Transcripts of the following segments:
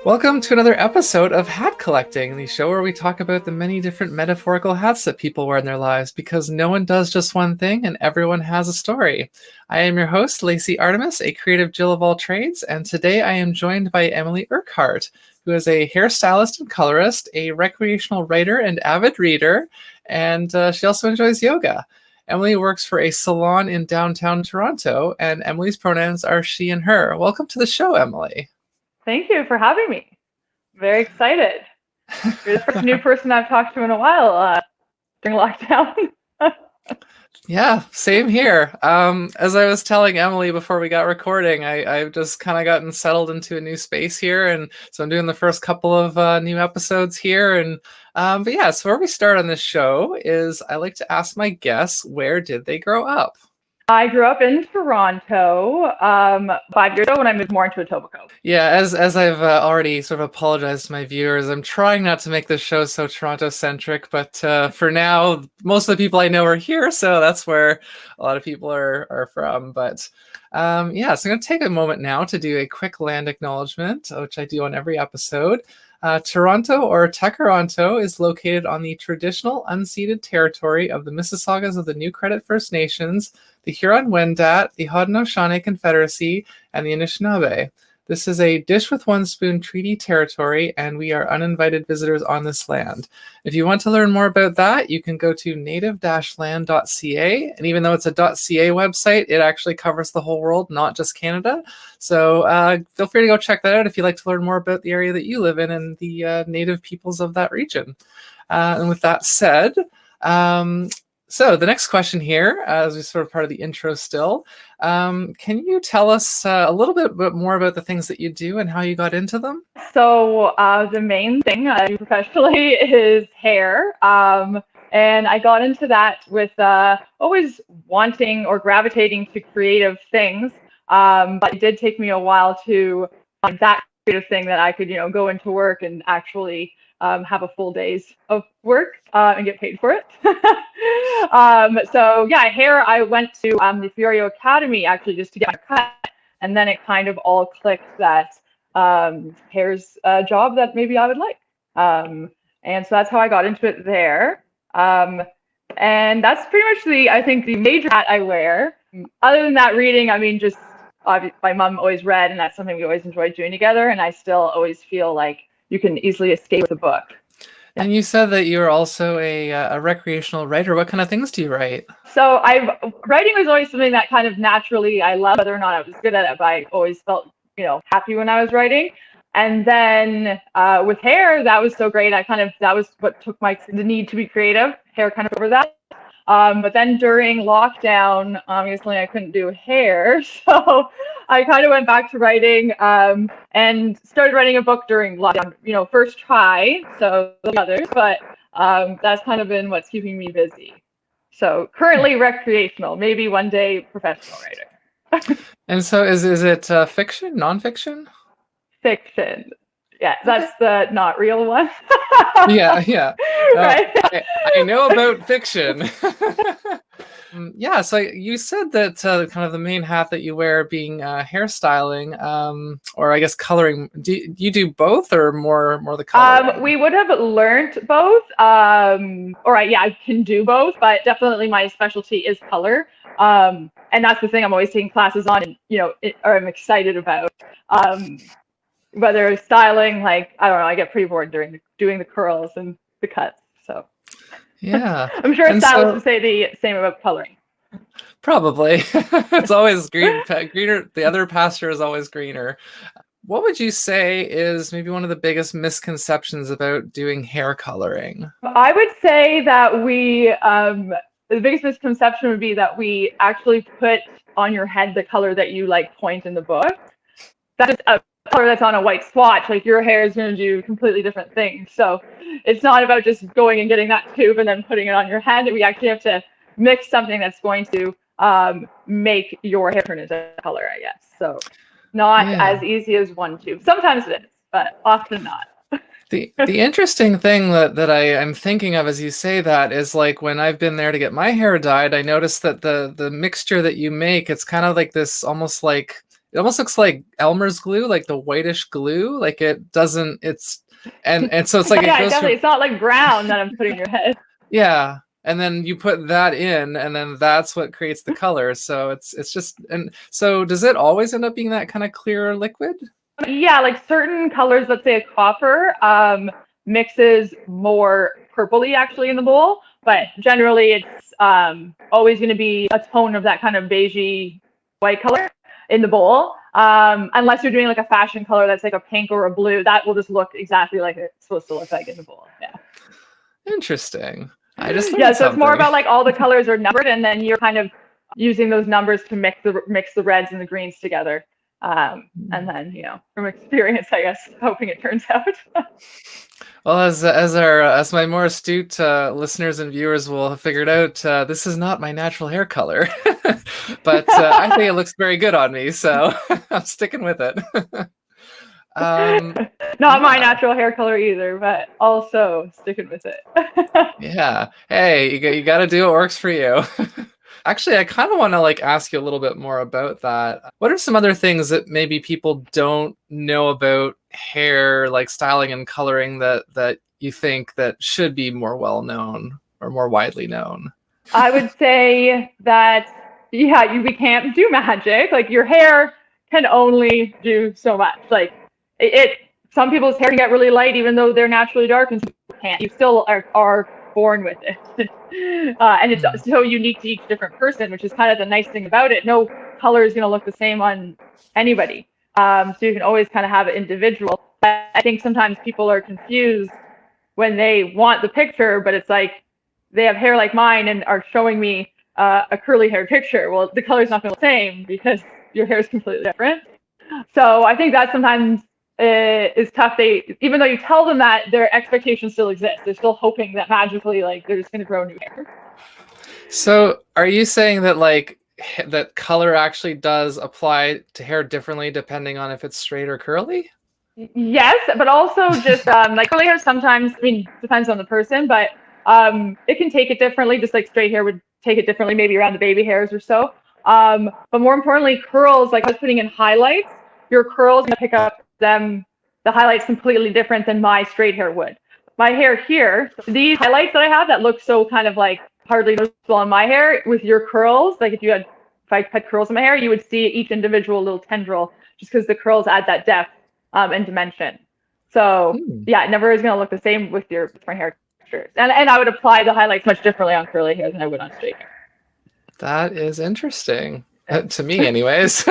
Welcome to another episode of Hat Collecting, the show where we talk about the many different metaphorical hats that people wear in their lives, because no one does just one thing and everyone has a story. I am your host, Lacey Artemis, a creative Jill of all trades, and today I am joined by Emily Urquhart, who is a hairstylist and colorist, a recreational writer and avid reader, and she also enjoys yoga. Emily works for a salon in downtown Toronto, and Emily's pronouns are she and her. Welcome to the show, Emily. Thank you for having me. Very excited. You're the first new person I've talked to in a while during lockdown. Yeah, same here. As I was telling Emily before we got recording, I've just kind of gotten settled into a new space here, and so I'm doing the first couple of new episodes here. And but yeah, so where we start on this show is I like to ask my guests, where did they grow up? I grew up in Toronto 5 years ago when I moved more into Etobicoke. Yeah, as I've already sort of apologized to my viewers, I'm trying not to make this show so Toronto-centric, but for now, most of the people I know are here, so that's where a lot of people are from. But yeah, so I'm going to take a moment now to do a quick land acknowledgement, which I do on every episode. Toronto, or Tekaronto, is located on the traditional unceded territory of the Mississaugas of the New Credit First Nations, the Huron-Wendat, the Haudenosaunee Confederacy, and the Anishinaabe. This is a dish-with-one-spoon treaty territory, and we are uninvited visitors on this land. If you want to learn more about that, you can go to native-land.ca, and even though it's a .ca website, it actually covers the whole world, not just Canada. So feel free to go check that out if you'd like to learn more about the area that you live in and the native peoples of that region. And with that said, so the next question here, as we sort of part of the intro still, can you tell us a little bit more about the things that you do and how you got into them? So the main thing I do professionally is hair. And I got into that with always wanting or gravitating to creative things. But it did take me a while to find that creative thing that I could, go into work and actually have a full days of work and get paid for it. So yeah, hair, I went to the Furio Academy actually just to get my cut. And then it kind of all clicked that hair's a job that maybe I would like. And so that's how I got into it there. And that's pretty much I think the major hat I wear. Other than that, reading, I mean, just my mom always read, and that's something we always enjoyed doing together. And I still always feel like you can easily escape with a book. And you said that you're also a recreational writer. What kind of things do you write? So writing was always something that kind of naturally I loved, whether or not I was good at it, but I always felt, happy when I was writing. And then with hair, that was so great. That was what took the need to be creative. Hair kind of over that. But then during lockdown, obviously I couldn't do hair. So I kind of went back to writing and started writing a book during lockdown, first try. So the others, but that's kind of been what's keeping me busy. So currently recreational, maybe one day professional writer. And so is it fiction, nonfiction? Fiction. Yeah, that's the not real one. Yeah. Right. I know about fiction. Yeah, so you said that kind of the main hat that you wear being hairstyling, or I guess coloring. Do you do both, or more the coloring? We would have learned both. Yeah, I can do both, but definitely my specialty is color. And that's the thing I'm always taking classes on, and or I'm excited about. Whether styling, I don't know, I get pretty bored doing the curls and the cuts. So yeah, I'm sure stylists would say the same about coloring. Probably. It's always greener. The other pasture is always greener. What would you say is maybe one of the biggest misconceptions about doing hair coloring? I would say that the biggest misconception would be that we actually put on your head the color that you point in the book. That is a color that's on a white swatch. Your hair is going to do completely different things. So it's not about just going and getting that tube and then putting it on your head. We actually have to mix something that's going to make your hair turn into color, I guess. So not as easy as one tube. Sometimes it is, but often not. The interesting thing that I'm thinking of as you say that is when I've been there to get my hair dyed, I noticed that the mixture that you make, it's kind of like this almost it almost looks like Elmer's glue, like the whitish glue. Like it doesn't. It's and so it's like yeah, it goes definitely. from, It's not like brown that I'm putting in your head. yeah, and then you put that in, and then that's what creates the color. So it's just, and so does it always end up being that kind of clear liquid? Yeah, like certain colors, let's say a copper, mixes more purpley actually in the bowl, but generally it's always going to be a tone of that kind of beigey white color in the bowl. Unless you're doing like a fashion color that's like a pink or a blue, that will just look exactly like it's supposed to look like in the bowl. Yeah. Interesting. I just Yeah, learned so it's more something. about like all the colors are numbered, and then you're kind of using those numbers to mix the reds and the greens together. And then, you know, from experience, I guess, hoping it turns out. Well, as my more astute listeners and viewers will have figured out, this is not my natural hair color, but I think it looks very good on me, so I'm sticking with it. Not my natural hair color either, but also sticking with it. Yeah. Hey, you got to do what works for you. Actually, I kind of want to like ask you a little bit more about that. What are some other things that maybe people don't know about hair, like styling and coloring, that you think that should be more well known or more widely known? I would say that, yeah, we can't do magic. Like your hair can only do so much. Like some people's hair can get really light even though they're naturally dark, and some people can't. You still are born with it. And it's so unique to each different person, which is kind of the nice thing about it. No color is going to look the same on anybody. So you can always kind of have it individual. But I think sometimes people are confused when they want the picture, but it's like they have hair like mine and are showing me a curly hair picture. Well, the color's not going to be the same because your hair is completely different. So I think that sometimes is tough. Even though you tell them that, their expectations still exist. They're still hoping that magically, like, they're just going to grow new hair. So are you saying that like that color actually does apply to hair differently depending on if it's straight or curly? Yes, but also just like curly hair sometimes, I mean, depends on the person, but it can take it differently, just like straight hair would take it differently, maybe around the baby hairs or so. But more importantly, curls, like I was putting in highlights, your curls gonna pick up the highlights completely different than my straight hair would. My hair here, these highlights that I have that look so kind of like hardly noticeable on my hair, with your curls, like if I had curls in my hair, you would see each individual little tendril, just because the curls add that depth and dimension. So yeah, it never is going to look the same with your different hair textures. And I would apply the highlights much differently on curly hair than I would on straight hair. That is interesting. To me anyways.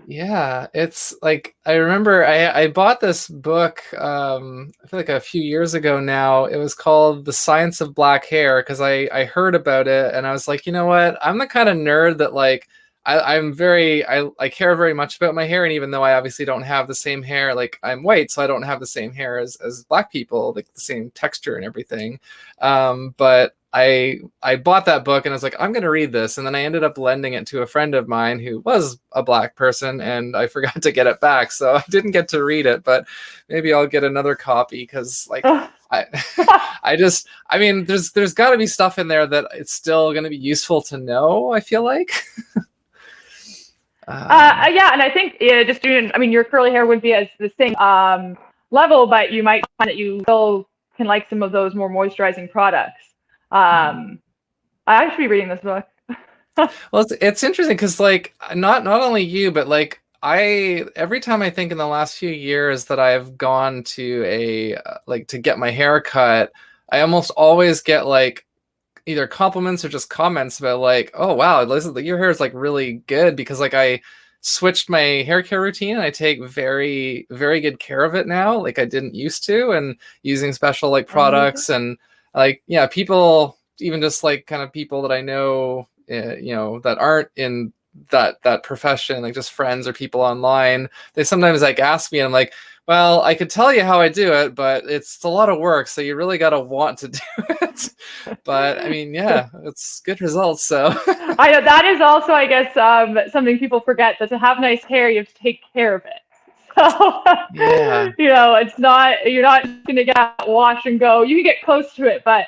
Yeah, it's like I remember I bought this book I feel like a few years ago now. It was called The Science of Black Hair, because I heard about it and I was like, you know what, I'm the kind of nerd that like I care very much about my hair, and even though I obviously don't have the same hair, like I'm white, so I don't have the same hair as black people, like the same texture and everything. But I bought that book and I was like, I'm going to read this. And then I ended up lending it to a friend of mine who was a black person, and I forgot to get it back. So I didn't get to read it, but maybe I'll get another copy, because like I mean, there's got to be stuff in there that it's still going to be useful to know, I feel like. Yeah, and I think just doing, I mean, your curly hair would be as the same level, but you might find that you still can like some of those more moisturizing products. I should be reading this book. Well, it's interesting because like not only you, but like every time I think in the last few years that I've gone to a like to get my hair cut, I almost always get like either compliments or just comments about like, oh wow, your hair is like really good, because like I switched my hair care routine and I take very, very good care of it now, like I didn't used to, and using special like products and like, yeah, people, even just like kind of people that I know, you know, that aren't in that profession, like just friends or people online, they sometimes like ask me and I'm like, well, I could tell you how I do it, but it's a lot of work, so you really got to want to do it. But I mean, yeah, it's good results. So I know that is also, I guess, something people forget, that to have nice hair, you have to take care of it. So, yeah, you know, you're not going to get wash and go. You can get close to it, but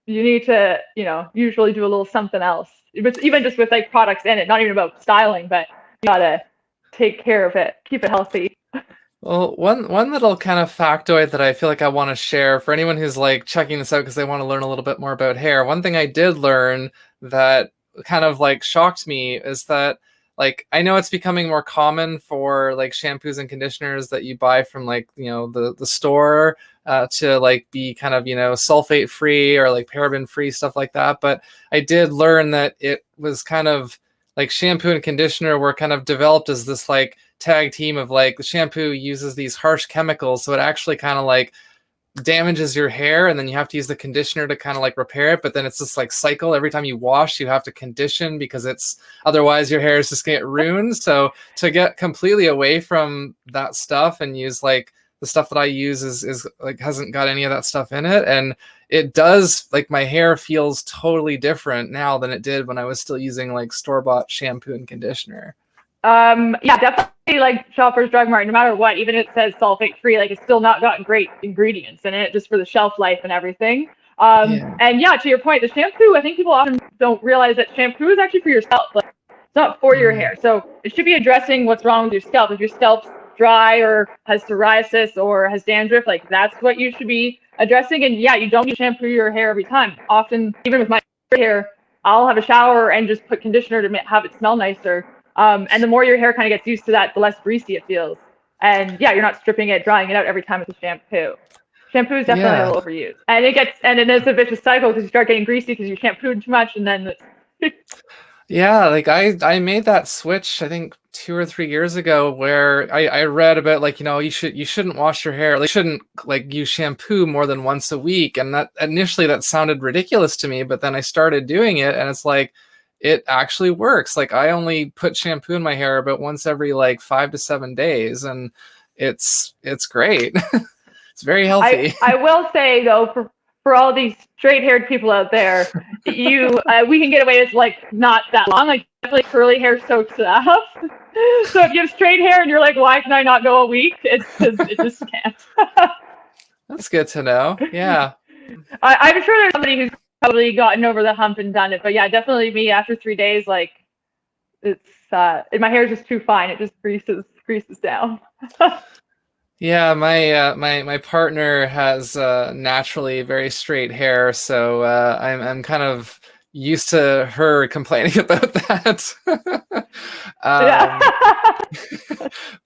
you need to, you know, usually do a little something else even just with like products in it, not even about styling, but you gotta take care of it, keep it healthy. Well, one little kind of factoid that I feel like I want to share for anyone who's like checking this out because they want to learn a little bit more about hair. One thing I did learn that kind of like shocked me is that like I know it's becoming more common for like shampoos and conditioners that you buy from like the store to like be kind of sulfate free or like paraben free, stuff like that. But I did learn that it was kind of like shampoo and conditioner were kind of developed as this like tag team of like the shampoo uses these harsh chemicals, so it actually kind of like damages your hair, and then you have to use the conditioner to kind of like repair it. But then it's this like cycle. Every time you wash, you have to condition because it's otherwise your hair is just gonna get ruined. So to get completely away from that stuff and use like the stuff that I use is like hasn't got any of that stuff in it, and it does like my hair feels totally different now than it did when I was still using like store-bought shampoo and conditioner. Yeah, definitely like Shoppers Drug Mart, no matter what, even if it says sulfate free, like it's still not got great ingredients in it just for the shelf life and everything. And yeah, to your point, the shampoo, I think people often don't realize that shampoo is actually for your scalp. Like, it's not for your hair. So it should be addressing what's wrong with your scalp. If your scalp's dry or has psoriasis or has dandruff, like that's what you should be addressing. And yeah, you don't need to shampoo your hair every time. Often, even with my hair, I'll have a shower and just put conditioner to have it smell nicer. And the more your hair kind of gets used to that, the less greasy it feels. And yeah, you're not stripping it, drying it out every time with a shampoo. Shampoo is definitely a little overused. And it is a vicious cycle because you start getting greasy because you shampooed too much, and then Yeah, like I made that switch I think 2 or 3 years ago where I read about like you shouldn't wash your hair, like shouldn't like use shampoo more than once a week, and that initially that sounded ridiculous to me, but then I started doing it and it's like it actually works. Like I only put shampoo in my hair about once every like 5 to 7 days, and it's great. It's very healthy. I will say though, for all these straight-haired people out there, we can get away with like not that long. Like definitely curly hair soaks it up. So if you have straight hair and you're like, why can I not go a week? It's because it just can't. That's good to know. Yeah. I'm sure there's somebody who's probably gotten over the hump and done it, but yeah, definitely me after 3 days, like it's my hair is just too fine. It just greases down. Yeah, my partner has naturally very straight hair, so I'm kind of used to her complaining about that.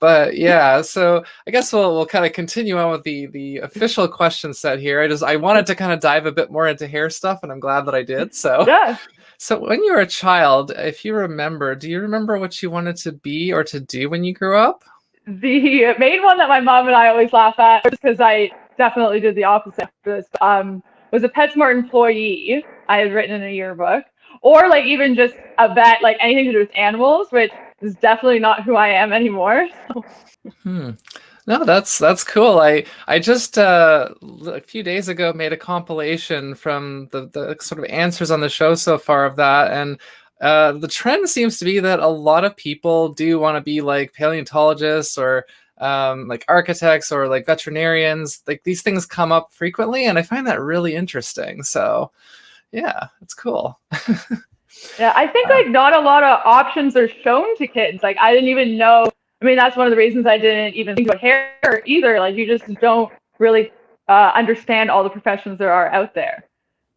But yeah, so I guess we'll kind of continue on with the official question set here. I wanted to kind of dive a bit more into hair stuff, and I'm glad that I did. So Yeah. So when you were a child, if you remember, do you remember what you wanted to be or to do when you grew up? The main one that my mom and I always laugh at, just because I definitely did the opposite of this, was a PetSmart employee. I had written in a yearbook, or like even just a vet, like anything to do with animals, which is definitely not who I am anymore. So. No, that's cool. I just a few days ago made a compilation from the sort of answers on the show so far of that, and the trend seems to be that a lot of people do want to be like paleontologists or like architects or like veterinarians. Like these things come up frequently, and I find that really interesting. So yeah, it's cool. Yeah, I think like not a lot of options are shown to kids. Like I didn't even know. I mean, that's one of the reasons I didn't even think about hair either. Like you just don't really understand all the professions there are out there.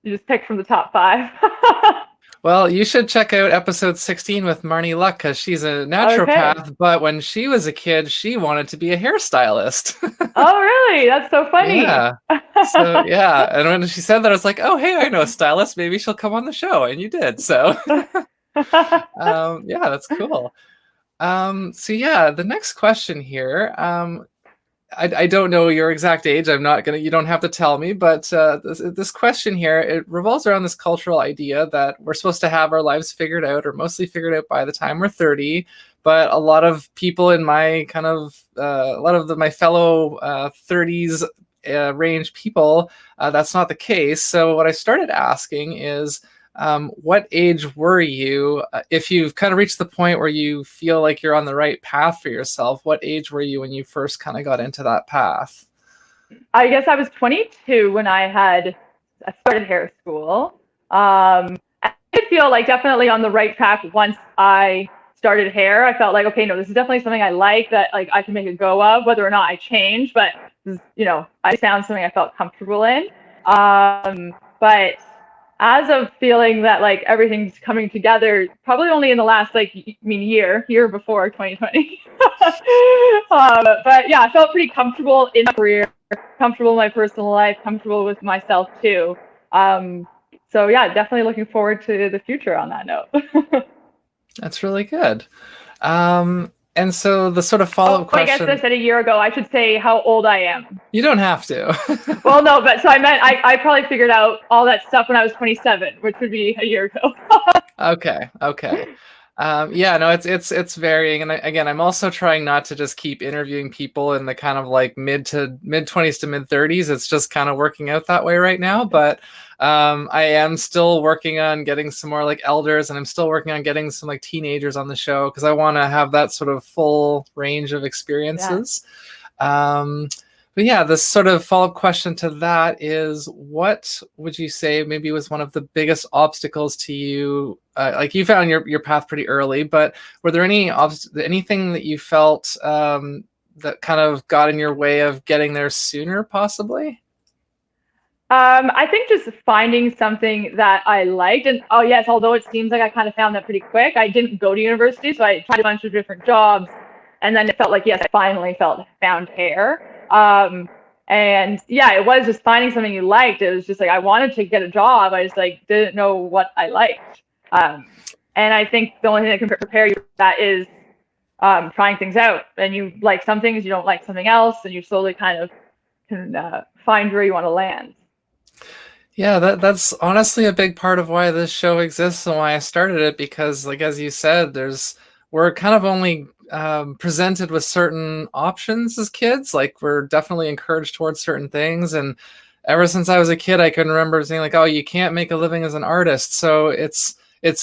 You just pick from the top 5. Well, you should check out episode 16 with Marnie Luck because she's a naturopath, Okay. but when she was a kid, she wanted to be a hairstylist. Oh, really? That's so funny. Yeah. So, yeah. And when she said that, I was like, oh, hey, I know a stylist. Maybe she'll come on the show. And you did. So, yeah, that's cool. So, yeah, the next question here. I don't know your exact age. I'm not gonna. You don't have to tell me. But this question here, it revolves around this cultural idea that we're supposed to have our lives figured out, or mostly figured out by the time we're 30. But a lot of people in my kind of a lot of my fellow 30s range people, that's not the case. So what I started asking is, what age were you, if you've kind of reached the point where you feel like you're on the right path for yourself, what age were you when you first kind of got into that path? I guess I was 22 when I started hair school. And did feel like definitely on the right track once I started hair. I felt like, okay, no, this is definitely something I like, that like I can make a go of, whether or not I change, but you know, I found something I felt comfortable in. But as of feeling that like everything's coming together, probably only in the last like year before 2020. But yeah, I felt pretty comfortable in my career, comfortable in my personal life, comfortable with myself too. So yeah, definitely looking forward to the future on that note. That's really good. And so the sort of follow-up question. I guess I said a year ago. I should say how old I am. You don't have to. Well, no, but so I meant I probably figured out all that stuff when I was 27, which would be a year ago. Okay. Yeah, no, it's varying, and again, I'm also trying not to just keep interviewing people in the kind of like mid 20s to mid 30s. It's just kind of working out that way right now, but I am still working on getting some more like elders, and I'm still working on getting some like teenagers on the show because I want to have that sort of full range of experiences. Yeah. But yeah, this sort of follow-up question to that is, what would you say maybe was one of the biggest obstacles to you? Like you found your path pretty early, but were there anything that you felt that kind of got in your way of getting there sooner, possibly? I think just finding something that I liked, and oh yes, although it seems like I kind of found that pretty quick. I didn't go to university, so I tried a bunch of different jobs, and then it felt like, yes, I finally found hair. And yeah, it was just finding something you liked. It was just like I wanted to get a job. I just like didn't know what I liked. And I think the only thing that can prepare you for that is trying things out. And you like some things, you don't like something else, and you slowly kind of can find where you want to land. Yeah, that's honestly a big part of why this show exists and why I started it, because like as you said, we're kind of only presented with certain options as kids. Like we're definitely encouraged towards certain things, and ever since I was a kid, I can remember saying like, "Oh, you can't make a living as an artist." So it's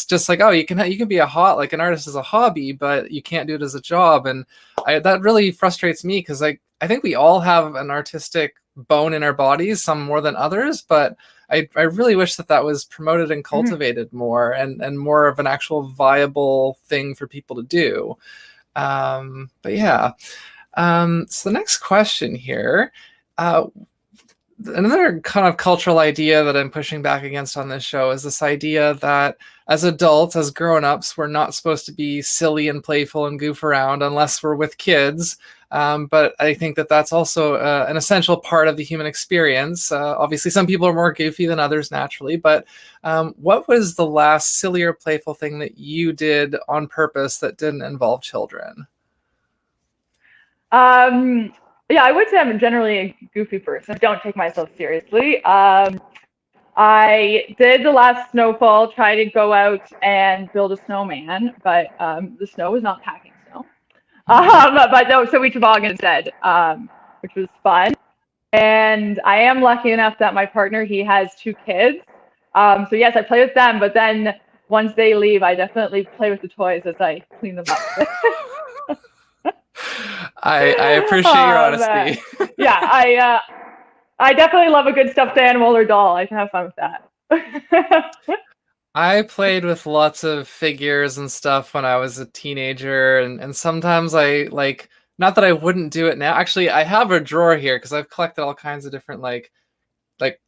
just like, "Oh, you can be like an artist as a hobby, but you can't do it as a job." And that really frustrates me because I think we all have an artistic bone in our bodies, some more than others, but I really wish that was promoted and cultivated more, and more of an actual viable thing for people to do. But yeah, so the next question here, another kind of cultural idea that I'm pushing back against on this show is this idea that as adults, as grown-ups, we're not supposed to be silly and playful and goof around unless we're with kids. But I think that's also an essential part of the human experience. Obviously, some people are more goofy than others naturally, but what was the last silly or playful thing that you did on purpose that didn't involve children? Yeah, I would say I'm generally a goofy person. I don't take myself seriously. I did the last snowfall, try to go out and build a snowman, but the snow was not packing snow. But no, so we toboggan instead, which was fun. And I am lucky enough that my partner, he has 2 kids. So yes, I play with them, but then once they leave, I definitely play with the toys as I clean them up. I appreciate your honesty. Yeah, I definitely love a good stuffed animal or doll. I can have fun with that. I played with lots of figures and stuff when I was a teenager, and sometimes I like, not that I wouldn't do it now. Actually, I have a drawer here because I've collected all kinds of different like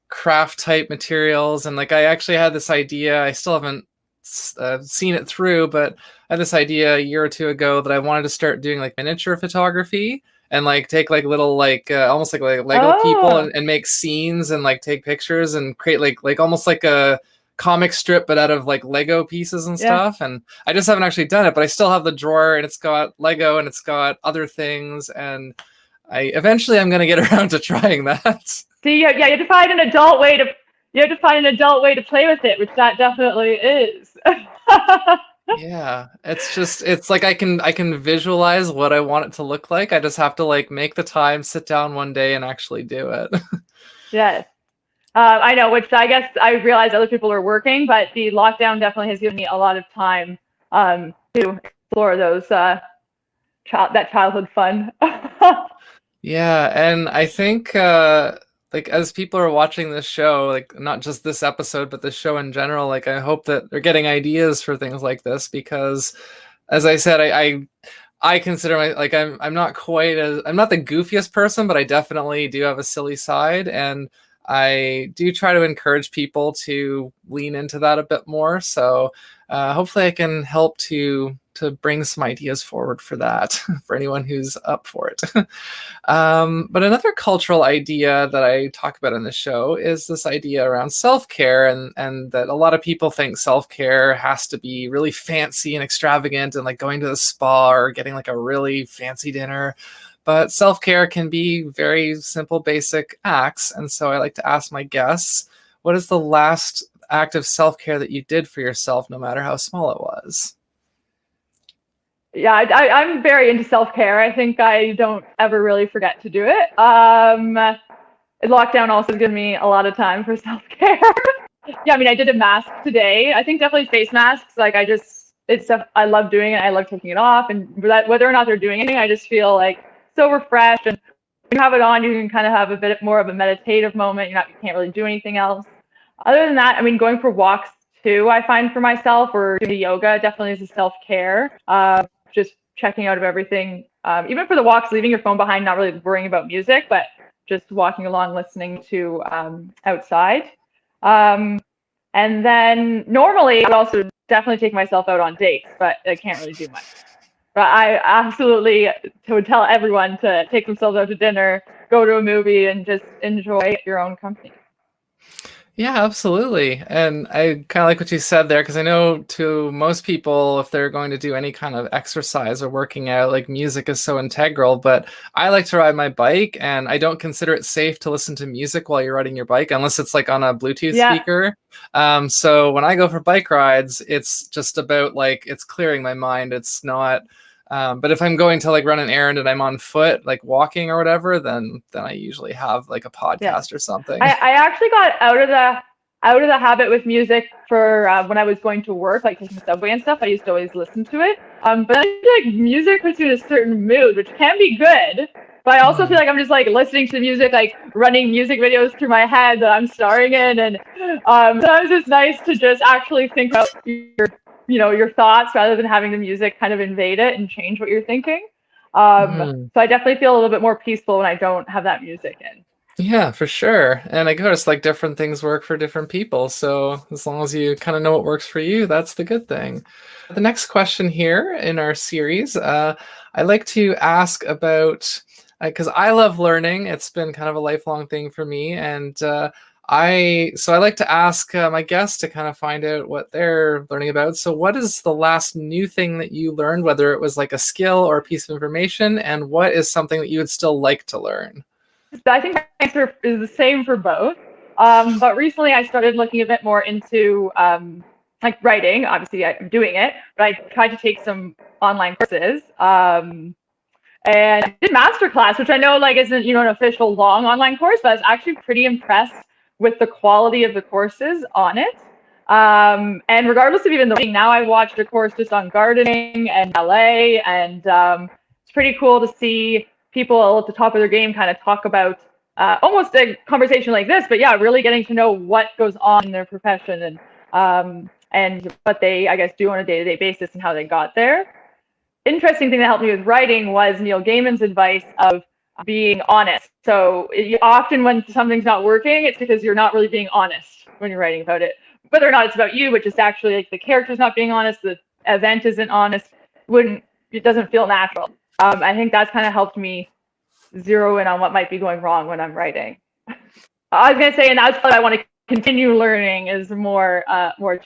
craft type materials, and like I actually had this idea. I still haven't seen it through, but I had this idea a year or 2 ago that I wanted to start doing like miniature photography and like take like little like almost like Lego people and make scenes and like take pictures and create like almost like a comic strip but out of like Lego pieces and stuff. And I just haven't actually done it, but I still have the drawer, and it's got Lego and it's got other things, and I'm gonna get around to trying that. See, yeah, you have to find an adult way to play with it, which that definitely is. Yeah, it's like I can visualize what I want it to look like. I just have to like make the time, sit down one day, and actually do it. Yes. I know, which I guess I realize other people are working, but the lockdown definitely has given me a lot of time to explore those that childhood fun. Yeah, and I think like as people are watching this show, like not just this episode, but the show in general, like I hope that they're getting ideas for things like this because, as I said, I consider like I'm not quite as I'm not the goofiest person, but I definitely do have a silly side, and I do try to encourage people to lean into that a bit more. So hopefully I can help to bring some ideas forward for that for anyone who's up for it. But another cultural idea that I talk about in the show is this idea around self-care, and that a lot of people think self-care has to be really fancy and extravagant and like going to the spa or getting like a really fancy dinner. But self-care can be very simple, basic acts. And so I like to ask my guests, what is the last act of self-care that you did for yourself, no matter how small it was? Yeah, I'm very into self-care. I think I don't ever really forget to do it. Lockdown also given me a lot of time for self-care. Yeah, I mean, I did a mask today. I think definitely face masks. Like it's stuff I love doing it. I love taking it off, and whether or not they're doing anything, I just feel like so refreshed. And when you have it on, you can kind of have a bit more of a meditative moment. You can't really do anything else. Other than that, I mean, going for walks too, I find for myself, or doing yoga definitely is a self-care. Just checking out of everything, even for the walks, leaving your phone behind, not really worrying about music, but just walking along, listening to outside. And then normally I would also definitely take myself out on dates, but I can't really do much. But I absolutely would tell everyone to take themselves out to dinner, go to a movie, and just enjoy your own company. Yeah, absolutely. And I kind of like what you said there, because I know to most people, if they're going to do any kind of exercise or working out, like music is so integral. But I like to ride my bike, and I don't consider it safe to listen to music while you're riding your bike, unless it's like on a Bluetooth speaker. So when I go for bike rides, it's just about like it's clearing my mind. It's not. But if I'm going to like run an errand and I'm on foot, like walking or whatever, then I usually have like a podcast or something. I actually got out of the habit with music for when I was going to work, like taking the subway and stuff. I used to always listen to it. But I feel like music puts you in a certain mood, which can be good. But I also feel like I'm just like listening to music, like running music videos through my head that I'm starring in, and sometimes it's nice to just actually think about your thoughts rather than having the music kind of invade it and change what you're thinking. So I definitely feel a little bit more peaceful when I don't have that music in. Yeah, for sure. And I guess like different things work for different people. So as long as you kind of know what works for you, that's the good thing. The next question here in our series, I like to ask about, because I love learning. It's been kind of a lifelong thing for me. And I like to ask my guests to kind of find out what they're learning about. So what is the last new thing that you learned, whether it was like a skill or a piece of information, and what is something that you would still like to learn? I think my answer is the same for both. But recently I started looking a bit more into like writing. Obviously I'm doing it, but I tried to take some online courses. And I did masterclass, which I know like isn't an official long online course, but I was actually pretty impressed with the quality of the courses on it. And regardless of even the writing, now I watched a course just on gardening and ballet, and it's pretty cool to see people at the top of their game kind of talk about almost a conversation like this, but yeah, really getting to know what goes on in their profession and what they, I guess, do on a day-to-day basis and how they got there. Interesting thing that helped me with writing was Neil Gaiman's advice of being honest. So often when something's not working, it's because you're not really being honest when you're writing about it. Whether or not it's about you, but just actually like the character's not being honest, the event isn't honest, it doesn't feel natural. I think that's kind of helped me zero in on what might be going wrong when I'm writing. I was gonna say, and that's what I want to continue learning is more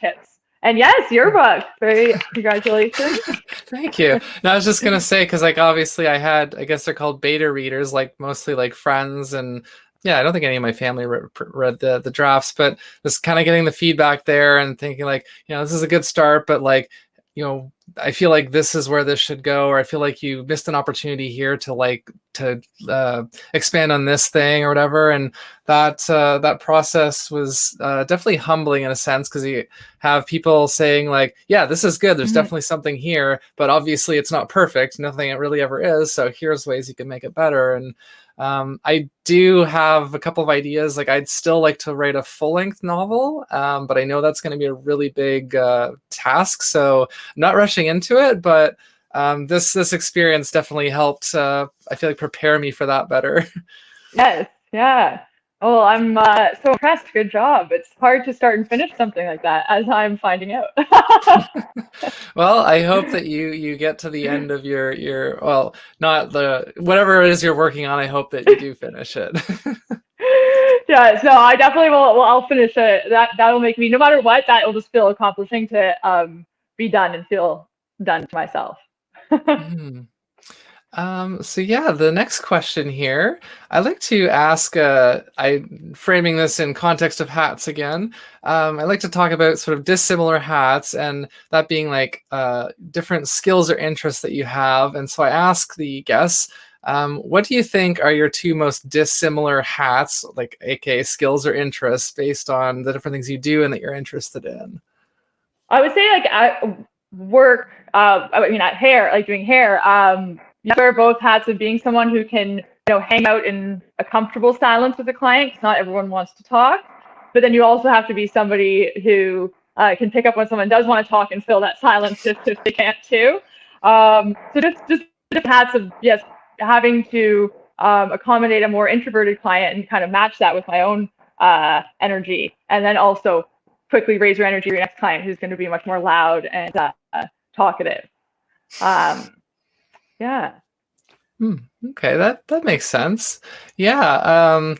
tips. And yes, your book. Very congratulations. Thank you. No, I was just gonna say, because like obviously I guess they're called beta readers, like mostly like friends, and yeah, I don't think any of my family read the drafts, but just kind of getting the feedback there and thinking like, this is a good start, but like, I feel like this is where this should go, or I feel like you missed an opportunity here to expand on this thing or whatever. And that process was definitely humbling in a sense, because you have people saying like, yeah, this is good. There's definitely something here, but obviously it's not perfect. Nothing it really ever is. So here's ways you can make it better. And I do have a couple of ideas. Like I'd still like to write a full-length novel, but I know that's going to be a really big task. So I'm not rushing into it, but this experience definitely helped. I feel like prepare me for that better. Yes, yeah. Oh, I'm so impressed. Good job. It's hard to start and finish something like that, as I'm finding out. Well, I hope that you get to the end of your well, not the whatever it is you're working on. I hope that you do finish it. Yeah, no, I definitely will. Well, I'll finish it. That'll make me, no matter what, that will just feel accomplishing to be done and feel done to myself. Mhm. So yeah, the next question here, I like to ask, I framing this in context of hats again. I like to talk about sort of dissimilar hats, and that being like different skills or interests that you have. And so I ask the guests, what do you think are your two most dissimilar hats, like aka skills or interests, based on the different things you do and that you're interested in? I would say like at work, I mean at hair, like doing hair, you wear both hats of being someone who can, hang out in a comfortable silence with a client, because not everyone wants to talk. But then you also have to be somebody who can pick up when someone does want to talk and fill that silence if they can't too. So just different hats of, yes, having to accommodate a more introverted client and kind of match that with my own energy, and then also quickly raise your energy to your next client who's going to be much more loud and talkative. Yeah. Okay, that makes sense. Yeah,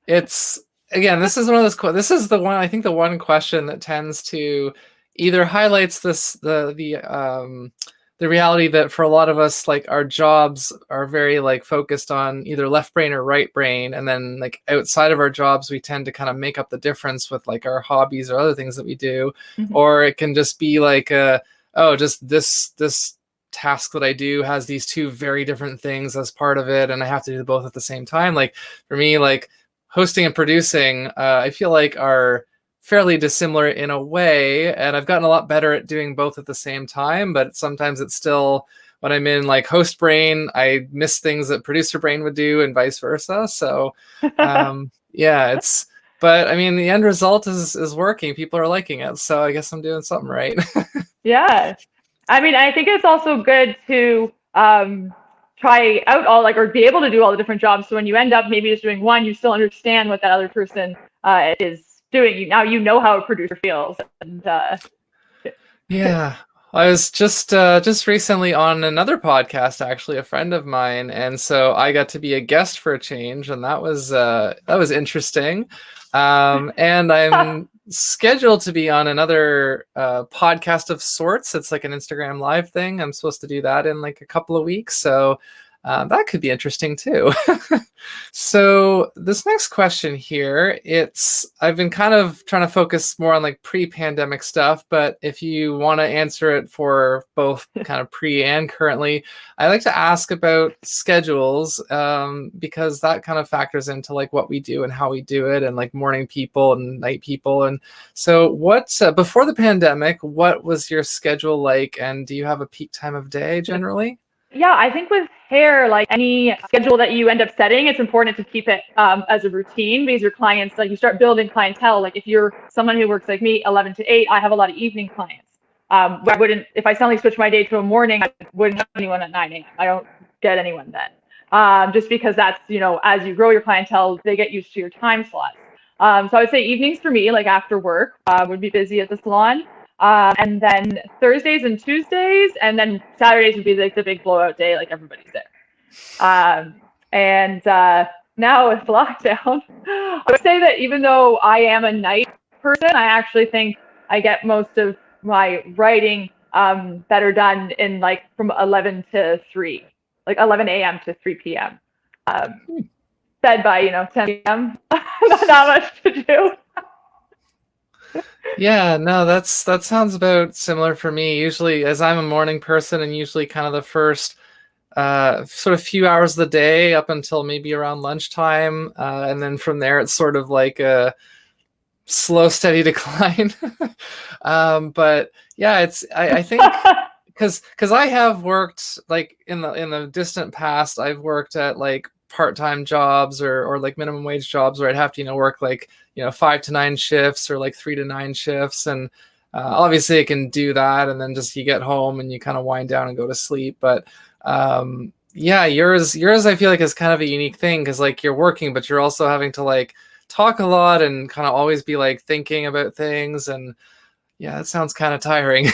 it's again, this is one of those. This is the one, I think, the one question that tends to either highlights the reality that for a lot of us, like our jobs are very like focused on either left brain or right brain, and then like outside of our jobs, we tend to kind of make up the difference with like our hobbies or other things that we do, Mm-hmm. or it can just be like oh, just this task that I do has these two very different things as part of it, and I have to do both at the same time. Like for me, like hosting and producing, I feel like are fairly dissimilar in a way, and I've gotten a lot better at doing both at the same time, but sometimes it's still, when I'm in like host brain, I miss things that producer brain would do and vice versa. So yeah, but I mean the end result is working. People are liking it, so I guess I'm doing something right. Yeah. I mean, I think it's also good to try out all, like, or be able to do all the different jobs. So when you end up maybe just doing one, you still understand what that other person is doing. Now you know how a producer feels. And Yeah. I was just recently on another podcast, actually, a friend of mine, and so I got to be a guest for a change, and that was interesting. And I'm scheduled to be on another podcast of sorts. It's like an Instagram live thing. I'm supposed to do that in like a couple of weeks, so that could be interesting too. So this next question here, I've been kind of trying to focus more on like pre-pandemic stuff, but if you want to answer it for both kind of pre and currently, I like to ask about schedules, because that kind of factors into like what we do and how we do it, and like morning people and night people. And so before the pandemic, what was your schedule like, and do you have a peak time of day generally? yeah, I think with hair, like any schedule that you end up setting, it's important to keep it as a routine, because your clients, like, you start building clientele. Like if you're someone who works like me, 11 to 8, I have a lot of evening clients. Where I wouldn't, if I suddenly switch my day to a morning, I wouldn't have anyone at 9 a.m. I don't get anyone then. Just because that's, as you grow your clientele, they get used to your time slots. So I would say evenings for me, like after work, would be busy at the salon. And then Thursdays and Tuesdays, and then Saturdays would be like the big blowout day, like everybody's there. And now with lockdown, I would say that even though I am a night person, I actually think I get most of my writing better done in like from 11 to 3, like 11 a.m. to 3 p.m. Fed by 10 p.m. Not much to do. Yeah, no, that sounds about similar for me. Usually, as I'm a morning person, and usually kind of the first sort of few hours of the day up until maybe around lunchtime, and then from there it's sort of like a slow, steady decline. But yeah, I think because I have worked like in the distant past, I've worked at like part-time jobs or like minimum wage jobs where I'd have to, work like, 5 to 9 shifts or like 3 to 9 shifts. And obviously I can do that. And then just you get home and you kind of wind down and go to sleep. But yeah, yours I feel like is kind of a unique thing because like you're working, but you're also having to like talk a lot and kind of always be like thinking about things. And yeah, it sounds kind of tiring.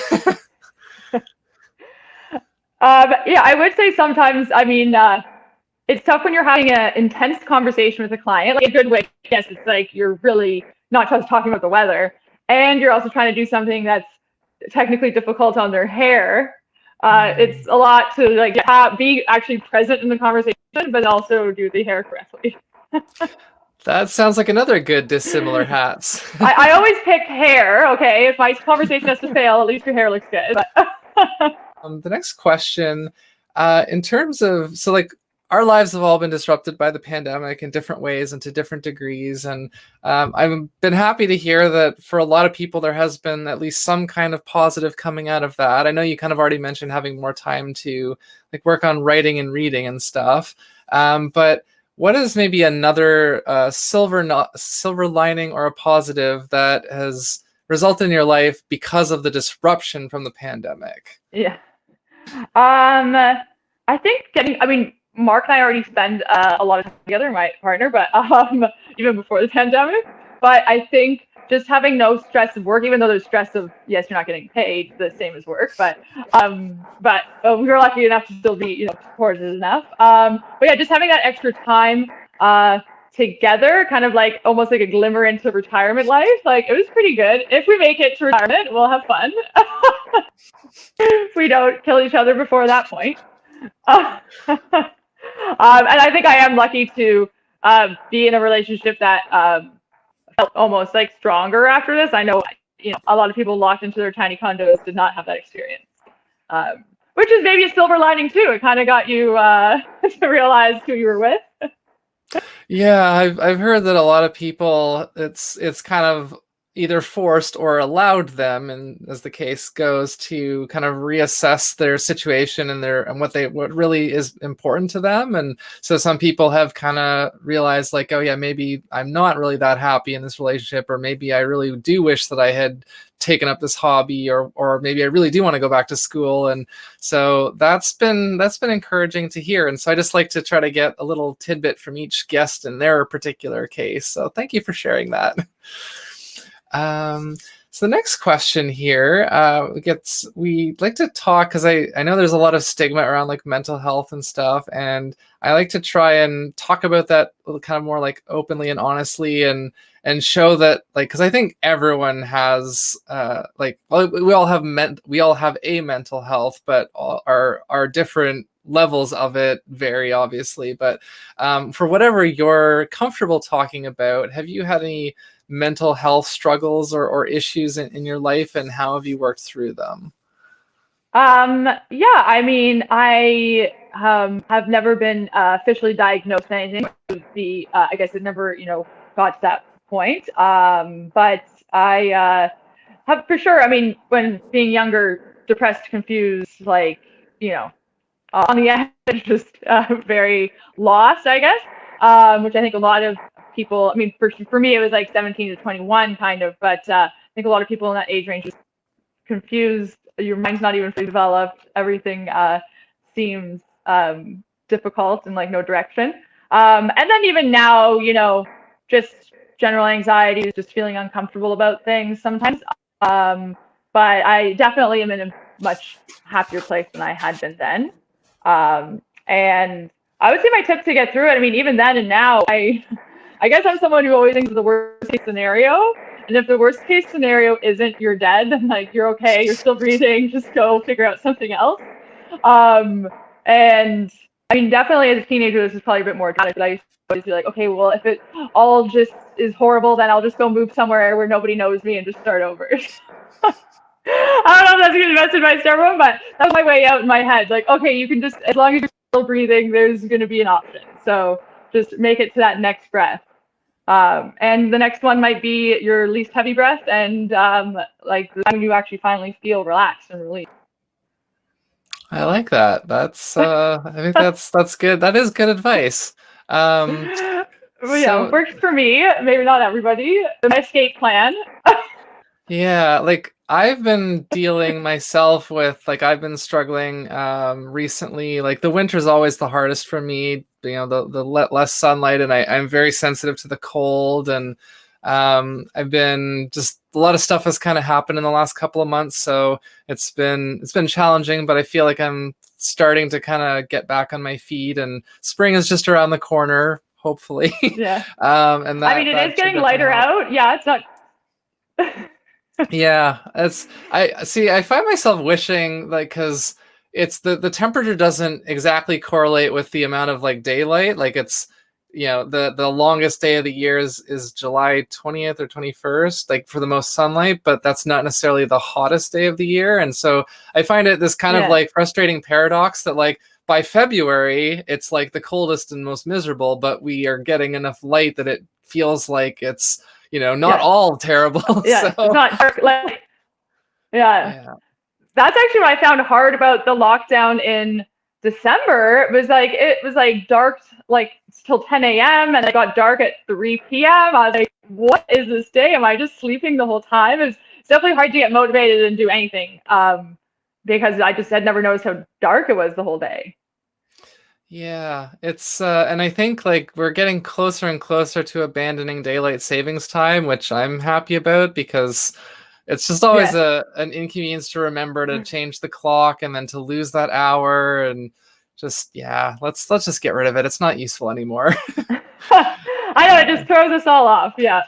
Yeah, I would say sometimes, I mean, it's tough when you're having an intense conversation with a client, like a good way. Yes, it's like you're really not just talking about the weather, and you're also trying to do something that's technically difficult on their hair. It's a lot to like be actually present in the conversation, but also do the hair correctly. That sounds like another good dissimilar hats. I always pick hair. Okay, if my conversation has to fail, at least your hair looks good. The next question, in terms of, so like our lives have all been disrupted by the pandemic in different ways and to different degrees. And I've been happy to hear that for a lot of people, there has been at least some kind of positive coming out of that. I know you kind of already mentioned having more time to like work on writing and reading and stuff. But what is maybe another silver lining or a positive that has resulted in your life because of the disruption from the pandemic? Yeah. I think Mark and I already spend a lot of time together, my partner, but even before the pandemic. But I think just having no stress of work, even though there's stress of, yes, you're not getting paid the same as work, but we were lucky enough to still be, supported enough. But yeah, just having that extra time together, kind of like almost like a glimmer into retirement life. Like it was pretty good. If we make it to retirement, we'll have fun. If we don't kill each other before that point. And I think I am lucky to be in a relationship that felt almost like stronger after this. I know, a lot of people locked into their tiny condos did not have that experience, which is maybe a silver lining too. It kind of got you to realize who you were with. Yeah, I've heard that a lot of people, it's kind of either forced or allowed them, and as the case goes, to kind of reassess their situation and what really is important to them. And so some people have kind of realized like, oh yeah, maybe I'm not really that happy in this relationship, or maybe I really do wish that I had taken up this hobby, or maybe I really do want to go back to school. And so that's been encouraging to hear. And so I just like to try to get a little tidbit from each guest in their particular case. So thank you for sharing that. So the next question here, we like to talk, because I know there's a lot of stigma around like mental health and stuff, and I like to try and talk about that kind of more like openly and honestly, and show that, like, because I think everyone has we all have a mental health, but our different levels of it vary, obviously. But for whatever you're comfortable talking about, have you had any mental health struggles or issues in your life, and how have you worked through them? Yeah, I mean, I have never been officially diagnosed with anything. I guess it never, got to that point. But I have for sure. I mean, when being younger, depressed, confused, like, on the edge, just very lost, I guess. Which I think a lot of people, I mean, for me, it was like 17 to 21 kind of, but I think a lot of people in that age range is confused. Your mind's not even fully developed. Everything seems difficult and like no direction. And then even now, just general anxiety, just feeling uncomfortable about things sometimes. But I definitely am in a much happier place than I had been then. And I would say my tip to get through it, I mean, even then and now, I guess I'm someone who always thinks of the worst case scenario. And if the worst case scenario isn't you're dead, then like you're okay, you're still breathing, just go figure out something else. And I mean, definitely as a teenager, this is probably a bit more dramatic, but I used to always be like, okay, well, if it all just is horrible, then I'll just go move somewhere where nobody knows me and just start over. I don't know if that's good best advice to everyone, but that was my way out in my head. Like, okay, you can just, as long as you're still breathing, there's going to be an option. So just make it to that next breath. And the next one might be your least heavy breath, and like the time you actually finally feel relaxed and relieved. I like that. That's I think that's good. That is good advice. Well, yeah, So works for me. Maybe not everybody. My escape plan. yeah, like I've been dealing myself with like I've been struggling recently. Like the winter's always the hardest for me, you know, less sunlight, and I'm very sensitive to the cold, and I've been just a lot of stuff has kind of happened in the last couple of months, so it's been challenging, but I feel like I'm starting to kind of get back on my feet, and spring is just around the corner, hopefully. Yeah. And I mean, it that is should getting definitely lighter help. out. Yeah, it's not. Yeah, it's I see. I find myself wishing like because it's the temperature doesn't exactly correlate with the amount of like daylight. Like it's you know the longest day of the year is July 20th or 21st, like for the most sunlight, but that's not necessarily the hottest day of the year. And so I find it this kind of Yeah. like frustrating paradox that like by February it's like the coldest and most miserable, but we are getting enough light that it feels like it's not Yeah. all terrible. Yeah. It's So not dark. Like, yeah. yeah. That's actually what I found hard about the lockdown in December. It was like dark like till 10 a.m. and it got dark at 3 p.m. I was like, what is this day? Am I just sleeping the whole time? It's definitely hard to get motivated and do anything because I just had never noticed how dark it was the whole day. Yeah, it's and I think like we're getting closer and closer to abandoning daylight savings time, which I'm happy about because it's just always Yes. a an inconvenience to remember to change the clock and then to lose that hour and just yeah, let's just get rid of it. It's not useful anymore. I know it just throws us all off. Yeah.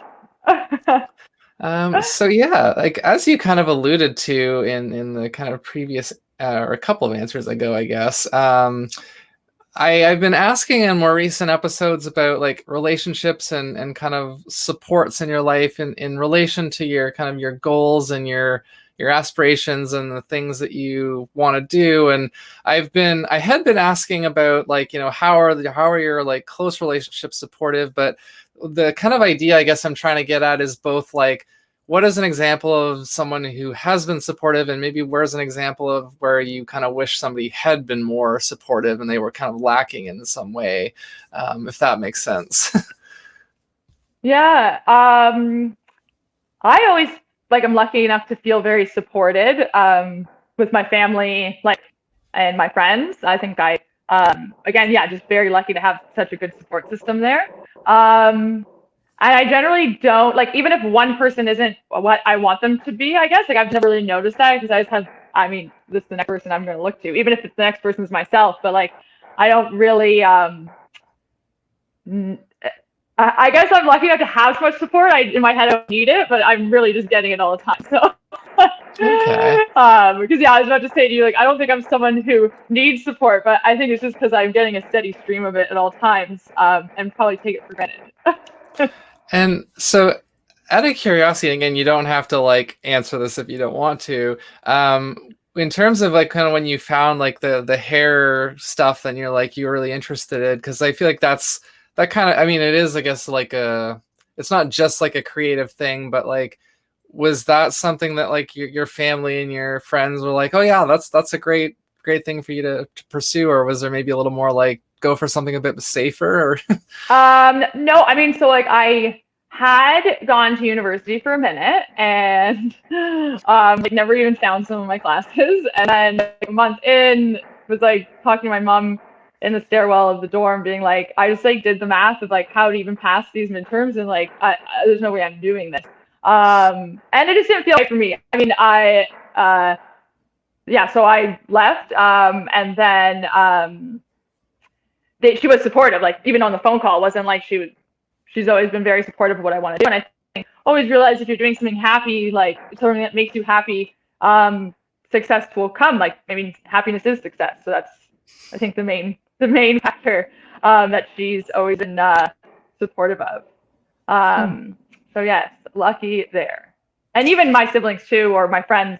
So yeah, like as you kind of alluded to in the kind of previous or a couple of answers ago, I guess. I've been asking in more recent episodes about like relationships and kind of supports in your life in relation to your kind of your goals and your aspirations and the things that you want to do. And I had been asking about like, how are your like close relationships supportive, but the kind of idea I guess I'm trying to get at is both like what is an example of someone who has been supportive and maybe where's an example of where you kind of wish somebody had been more supportive and they were kind of lacking in some way, if that makes sense. Yeah. I always like I'm lucky enough to feel very supported with my family, like and my friends. I think I again, yeah, just very lucky to have such a good support system there. And I generally don't like even if one person isn't what I want them to be, I guess. Like I've never really noticed that because I just have I mean, this is the next person I'm gonna look to, even if it's the next person's myself, but like I don't really I guess I'm lucky enough to have so much support. In my head, I don't need it, but I'm really just getting it all the time. So, Okay. because yeah, I was about to say to you, like, I don't think I'm someone who needs support, but I think it's just because I'm getting a steady stream of it at all times, and probably take it for granted. And so out of curiosity, again, you don't have to like answer this if you don't want to. In terms of like kind of when you found like the hair stuff, then you're like you were really interested in because I feel like that kind of I mean it is I guess like it's not just like a creative thing, but like was that something that like your family and your friends were like, oh yeah, that's a great thing for you to pursue, or was there maybe a little more like go for something a bit safer or No, I mean, so like I had gone to university for a minute and like never even found some of my classes, and then like, a month in was like talking to my mom in the stairwell of the dorm, being like, I just like did the math of like how to even pass these midterms, and like there's no way I'm doing this. And it just didn't feel right for me. I mean, yeah, so I left, and then she was supportive. Like even on the phone call, it wasn't like she's always been very supportive of what I want to do. And I think always realize if you're doing something happy, like something that makes you happy, success will come. Like I mean, happiness is success. So that's I think the main factor that she's always been supportive of. So yes, lucky there. And even my siblings too, or my friends.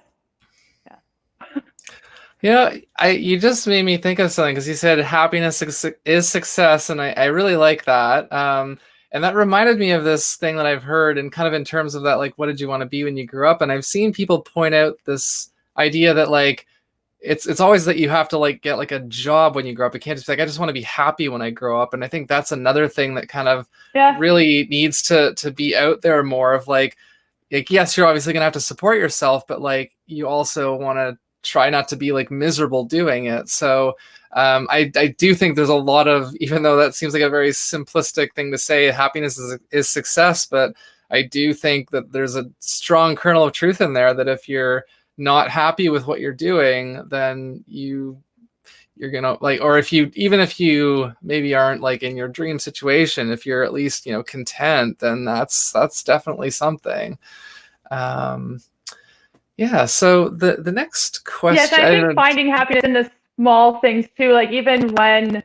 Yeah, you just made me think of something because you said happiness is success, and I really like that. And that reminded me of this thing that I've heard, and kind of in terms of that, like, what did you want to be when you grew up? And I've seen people point out this idea that like it's always that you have to like get like a job when you grow up. You can't just be like, I just want to be happy when I grow up. And I think that's another thing that kind of really needs to be out there more of like, yes, you're obviously gonna have to support yourself, but like you also want to try not to be like miserable doing it. So I do think there's a lot of, even though that seems like a very simplistic thing to say, happiness is success, but I do think that there's a strong kernel of truth in there that if you're not happy with what you're doing, then you're gonna like, or if you, even if you maybe aren't like in your dream situation, if you're at least, you know, content, then that's definitely something. Yeah, so the next question. Yes, I think finding happiness in the small things too, like even when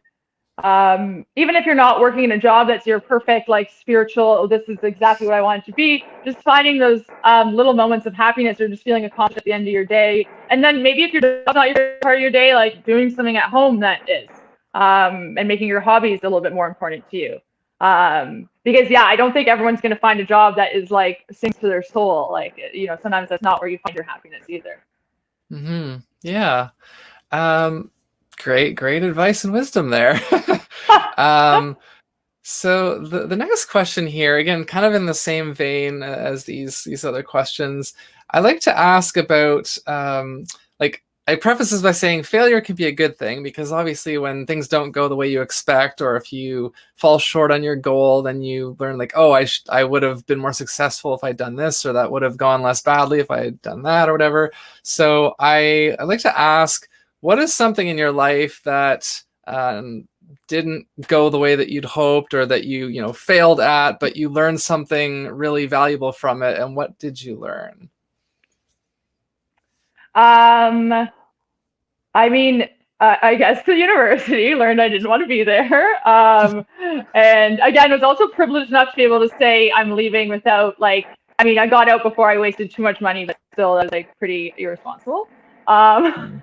even if you're not working in a job that's your perfect, like spiritual, oh, this is exactly what I want it to be, just finding those little moments of happiness or just feeling accomplished at the end of your day. And then maybe if your job's not your part of your day, like doing something at home that is, and making your hobbies a little bit more important to you. Because yeah, I don't think everyone's going to find a job that is like sings to their soul. Like, you know, sometimes that's not where you find your happiness either. Mm-hmm. Yeah. Great advice and wisdom there. So the next question here, again, kind of in the same vein as these other questions, I like to ask about like, I preface this by saying failure can be a good thing, because obviously when things don't go the way you expect, or if you fall short on your goal, then you learn like, oh, I would have been more successful if I'd done this, or that would have gone less badly if I had done that, or whatever. So I like to ask, what is something in your life that didn't go the way that you'd hoped, or that you know, failed at, but you learned something really valuable from it, and what did you learn? I mean, I guess the university, learned I didn't want to be there. And again, I was also privileged enough to be able to say I'm leaving without like, I mean, I got out before I wasted too much money, but still that was like pretty irresponsible. So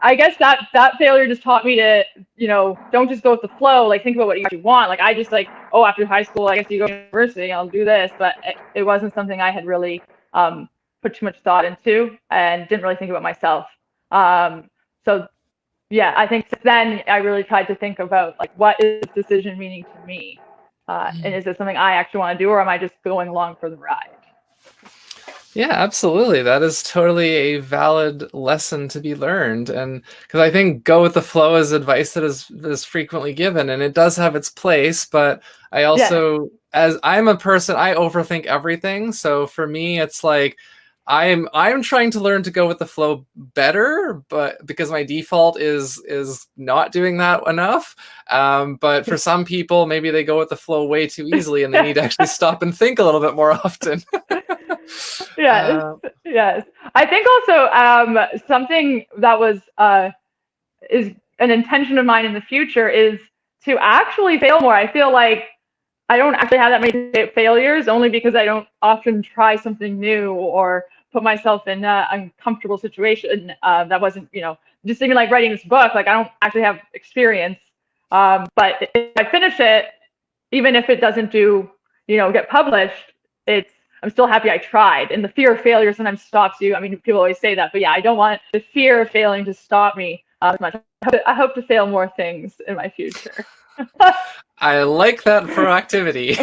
I guess that failure just taught me to, you know, don't just go with the flow. Like think about what you actually want. Like I just like, oh, after high school, I guess you go to university, I'll do this. But it wasn't something I had really put too much thought into, and didn't really think about myself. So yeah, I think then I really tried to think about like, what is this decision meaning to me? And is it something I actually want to do, or am I just going along for the ride? Yeah, absolutely. That is totally a valid lesson to be learned. And because I think go with the flow is advice that is frequently given, and it does have its place. But I also, as I'm a person, I overthink everything. So for me, it's like, I'm trying to learn to go with the flow better, but because my default is not doing that enough. But for some people, maybe they go with the flow way too easily, and they need to actually stop and think a little bit more often. Yes. I think also something that was is an intention of mine in the future is to actually fail more. I feel like I don't actually have that many failures, only because I don't often try something new or put myself in an uncomfortable situation that wasn't, you know, just even like writing this book, like I don't actually have experience. But if I finish it, even if it doesn't do, you know, get published, I'm still happy I tried. And the fear of failure sometimes stops you. I mean, people always say that, but yeah, I don't want the fear of failing to stop me as much. I hope to fail more things in my future. I like that proactivity.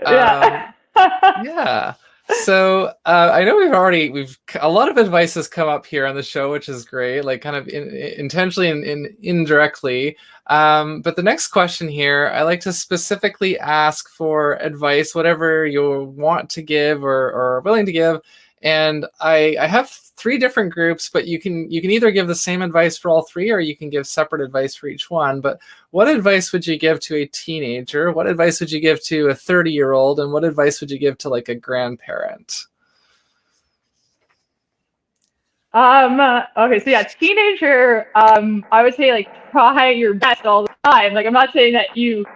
Yeah. So I know we've a lot of advice has come up here on the show, which is great, like kind of intentionally and indirectly. But the next question here, I like to specifically ask for advice, whatever you want to give or are willing to give. And I have 3 different groups, but you can either give the same advice for all 3, or you can give separate advice for each one. But what advice would you give to a teenager? What advice would you give to a 30-year-old? And what advice would you give to like a grandparent? Okay, so yeah, teenager, I would say like try your best all the time. Like I'm not saying that you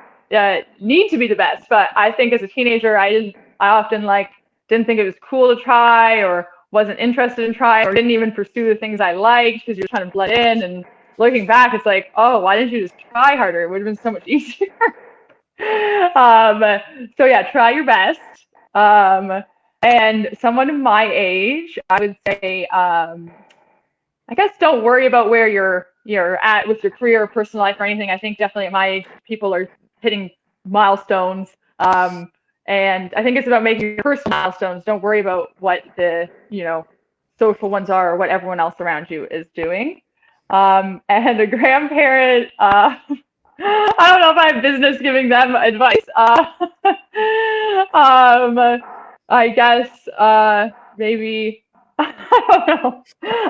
need to be the best, but I think as a teenager, I often like didn't think it was cool to try, or wasn't interested in trying, or didn't even pursue the things I liked because you're trying to blend in. And looking back, it's like, oh, why didn't you just try harder? It would have been so much easier. So yeah, try your best. And And someone of my age, I would say, I guess don't worry about where you're at with your career or personal life or anything. I think definitely at my age, people are hitting milestones. And I think it's about making your personal milestones. Don't worry about what the, social ones are or what everyone else around you is doing. And a grandparent, I don't know if I have business giving them advice. I guess maybe, I don't know.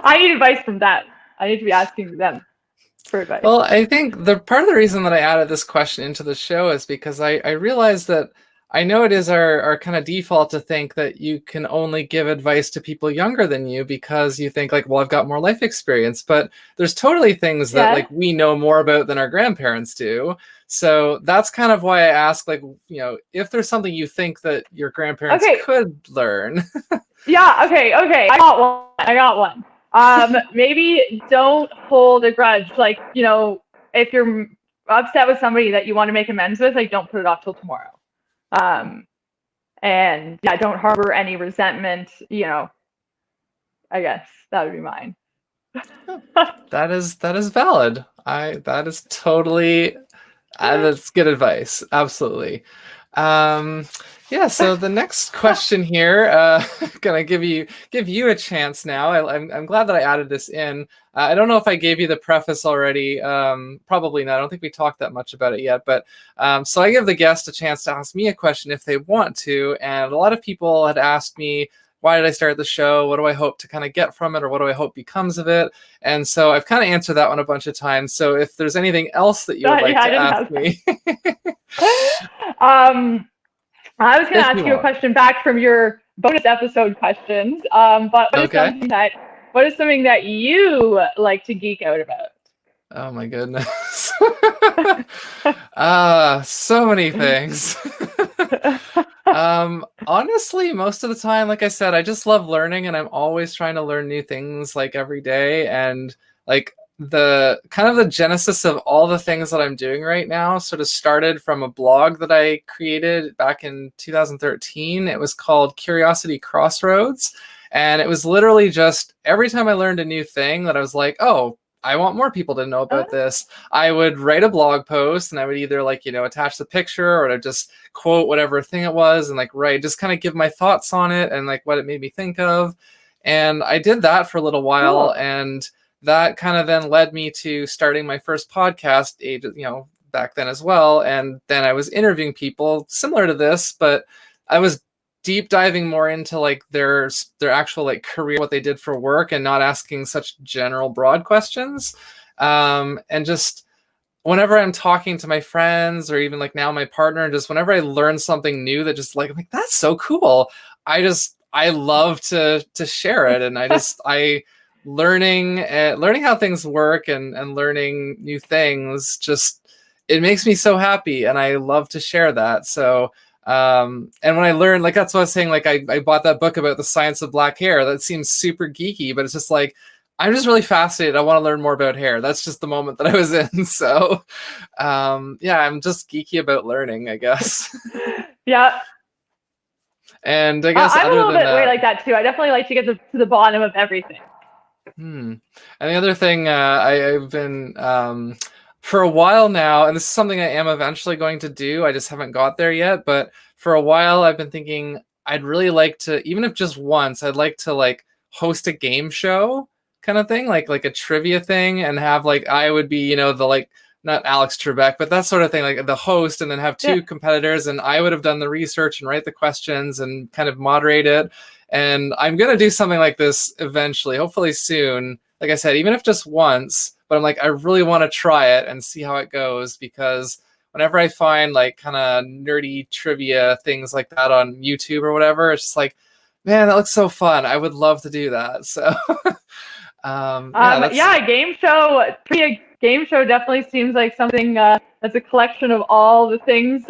I need advice from them. I need to be asking them for advice. Well, I think the part of the reason that I added this question into the show is because I realized that I know it is our kind of default to think that you can only give advice to people younger than you because you think like, well, I've got more life experience, but there's totally things that like we know more about than our grandparents do. So that's kind of why I ask, like, if there's something you think that your grandparents could learn. Yeah. Okay. I got one. Maybe don't hold a grudge. Like, if you're upset with somebody that you want to make amends with, like, don't put it off till tomorrow. And yeah, don't harbor any resentment, I guess that would be mine. That is valid. That is totally, that's good advice. Absolutely. Yeah, so the next question here, gonna give you a chance now. I'm glad that I added this in. I don't know if I gave you the preface already. Probably not. I don't think we talked that much about it yet. But so I give the guest a chance to ask me a question if they want to. And a lot of people had asked me, why did I start the show? What do I hope to kind of get from it? Or what do I hope becomes of it? And so I've kind of answered that one a bunch of times. So if there's anything else that you would like to ask me. I was going to ask you a question back from your bonus episode questions, but what is something that you like to geek out about? Oh my goodness. So many things. Honestly, most of the time, like I said, I just love learning and I'm always trying to learn new things like every day. And like the kind of the genesis of all the things that I'm doing right now sort of started from a blog that I created back in 2013. It was called Curiosity Crossroads. And it was literally just every time I learned a new thing that I was like, oh, I want more people to know about this. I would write a blog post and I would either like, attach the picture or to just quote whatever thing it was and like just kind of give my thoughts on it and like what it made me think of. And I did that for a little while. Cool. And that kind of then led me to starting my first podcast back then as well. And then I was interviewing people similar to this, but I was deep diving more into like their actual like career, what they did for work, and not asking such general broad questions. And just whenever I'm talking to my friends or even like now my partner, just whenever I learn something new that just like, I'm like, that's so cool. I love to share it. And learning how things work and learning new things, just, it makes me so happy. And I love to share that. So, and when I learned, like, that's what I was saying, like, I bought that book about the science of black hair. That seems super geeky, but it's just like, I'm just really fascinated. I want to learn more about hair. That's just the moment that I was in. So, yeah, I'm just geeky about learning, I guess. Yeah. And I guess I'm a little bit way like that too. I definitely like to get to the bottom of everything. And the other thing I've been for a while now, and this is something I am eventually going to do, I just haven't got there yet, but for a while I've been thinking I'd really like to, even if just once, I'd like to like host a game show kind of thing, like a trivia thing, and have like, I would be, the like, not Alex Trebek, but that sort of thing, like the host, and then have two competitors, and I would have done the research and write the questions and kind of moderate it. And I'm going to do something like this eventually, hopefully soon. Like I said, even if just once, but I'm like, I really want to try it and see how it goes, because whenever I find like kind of nerdy trivia things like that on YouTube or whatever, it's just like, man, that looks so fun. I would love to do that. So, game show. Trivia game show definitely seems like something that's a collection of all the things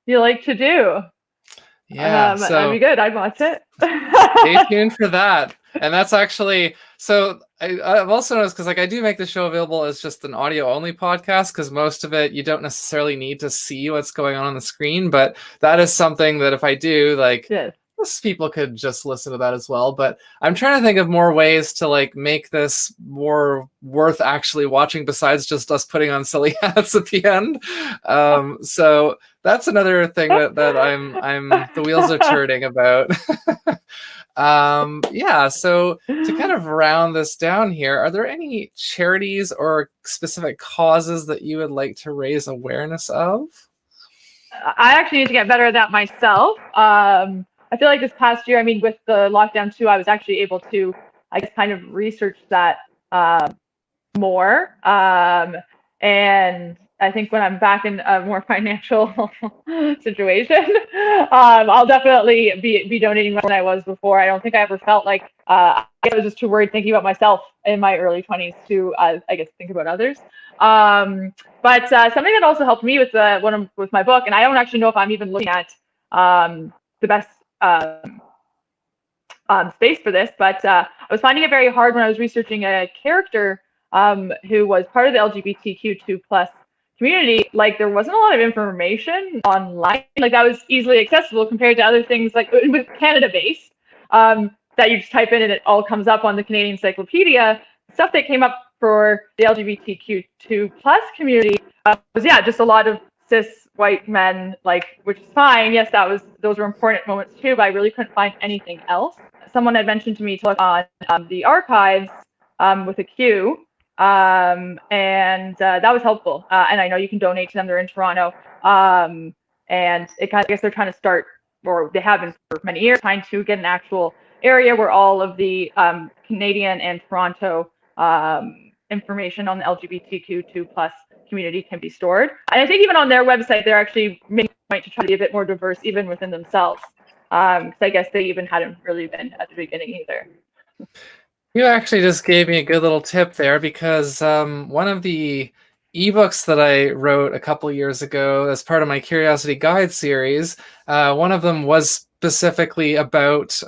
you like to do. Yeah, so that'd be good. I'd watch it. Stay tuned for that. And that's actually, so I've also noticed, because like I do make the show available as just an audio only podcast, because most of it you don't necessarily need to see what's going on the screen, but that is something that if I do, like, guess people could just listen to that as well, but I'm trying to think of more ways to like make this more worth actually watching besides just us putting on silly hats at the end. So that's another thing that I'm the wheels are turning about. Yeah, so to kind of round this down here, are there any charities or specific causes that you would like to raise awareness of? I actually need to get better at that myself. I feel like this past year, I mean, with the lockdown too, I was actually able to, I guess, kind of research that more. And I think when I'm back in a more financial situation, I'll definitely be donating more than I was before. I don't think I ever felt like I was just too worried thinking about myself in my early 20s to, I guess, think about others. But something that also helped me with with my book, and I don't actually know if I'm even looking at the best space for this, but I was finding it very hard when I was researching a character who was part of the LGBTQ2 plus community. Like, there wasn't a lot of information online, like that was easily accessible compared to other things like with Canada based, that you just type in and it all comes up on the Canadian Encyclopedia. Stuff that came up for the LGBTQ2 plus community was, yeah, just a lot of cis white men, like, which is fine. Yes, those were important moments too, but I really couldn't find anything else. Someone had mentioned to me to look on the archives with a Q, and that was helpful. And I know you can donate to them. They're in Toronto, and it kind of, I guess they're trying to start, or they have been for many years, trying to get an actual area where all of the Canadian and Toronto information on the LGBTQ2 plus community can be stored. And I think even on their website, they're actually making a point to try to be a bit more diverse even within themselves. So I guess they even hadn't really been at the beginning either. You actually just gave me a good little tip there, because one of the ebooks that I wrote a couple years ago as part of my Curiosity Guide series, one of them was specifically about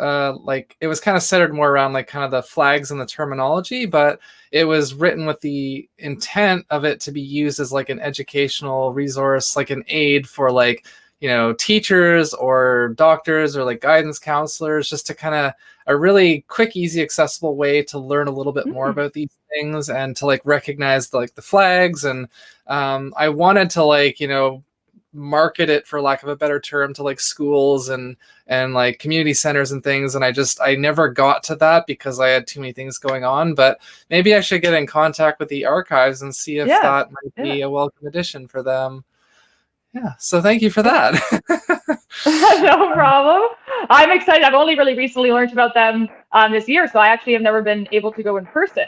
like, it was kind of centered more around like kind of the flags and the terminology, but it was written with the intent of it to be used as like an educational resource, like an aid for like, you know, teachers or doctors or like guidance counselors, just to kind of a really quick, easy, accessible way to learn a little bit more about these things and to like recognize the flags. And I wanted to like, you know, market it, for lack of a better term, to like schools and like community centers and things, and I never got to that because I had too many things going on. But maybe I should get in contact with the archives and see if that might be a welcome addition for them. Yeah, so thank you for that. No problem. I'm excited. I've only really recently learned about them this year, so I actually have never been able to go in person.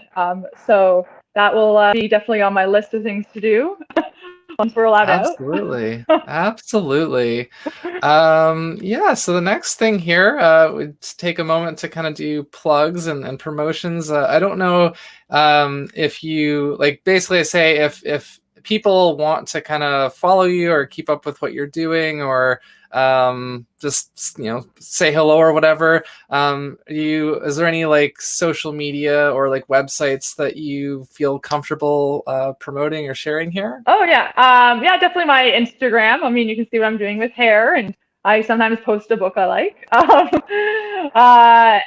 So that will be definitely on my list of things to do once we're allowed Absolutely. Absolutely. Yeah, so the next thing here, we'd take a moment to kind of do plugs and promotions. I don't know if you, like, basically I say if people want to kind of follow you or keep up with what you're doing, or just, you know, say hello or whatever, is there any like social media or like websites that you feel comfortable promoting or sharing here? Oh yeah, yeah, definitely my Instagram. I mean, you can see what I'm doing with hair, and I sometimes post a book I like.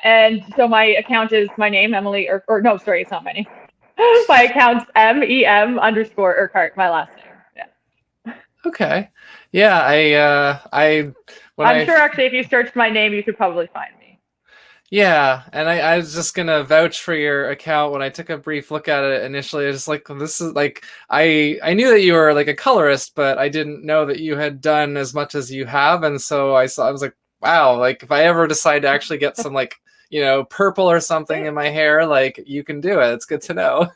And so my account is my name, Emily, or no, sorry, it's not my name. My account's MEM_Urquhart, my last name. Yeah. Okay. Yeah, I'm sure actually if you searched my name, you could probably find me. Yeah, and I was just gonna vouch for your account. When I took a brief look at it initially, I was like, this is like, I knew that you were like a colorist, but I didn't know that you had done as much as you have. And so I was like, wow, like if I ever decide to actually get some like, you know, purple or something in my hair, like, you can do it. It's good to know.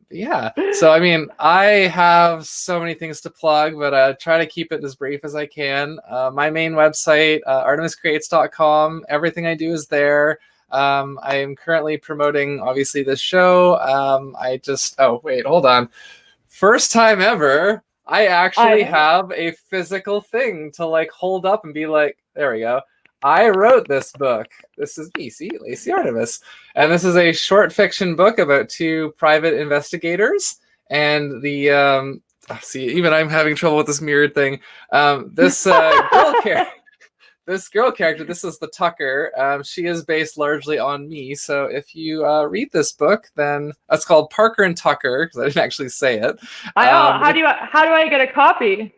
Yeah, so I mean, I have so many things to plug, but I try to keep it as brief as I can. My main website, artemiscreates.com, everything I do is there. I am currently promoting, obviously, this show. Oh wait, hold on. First time ever, I actually have a physical thing to like hold up and be like, there we go. I wrote this book. This is me, see, Lacey Artemis. And this is a short fiction book about two private investigators. And the, see, even I'm having trouble with this mirrored thing. This girl character. this girl character, this is the Tucker. She is based largely on me. So if you read this book, then it's called Parker and Tucker, because I didn't actually say it. I know. How do I get a copy?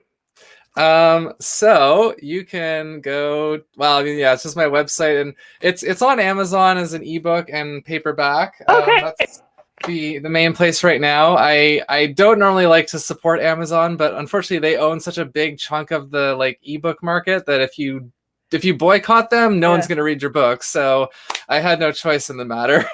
So you can go, well, I mean, yeah, it's just my website, and it's on Amazon as an ebook and paperback. Okay. That's the main place right now. I don't normally like to support Amazon, but unfortunately they own such a big chunk of the like ebook market that if you boycott them, no one's going to read your book. So I had no choice in the matter.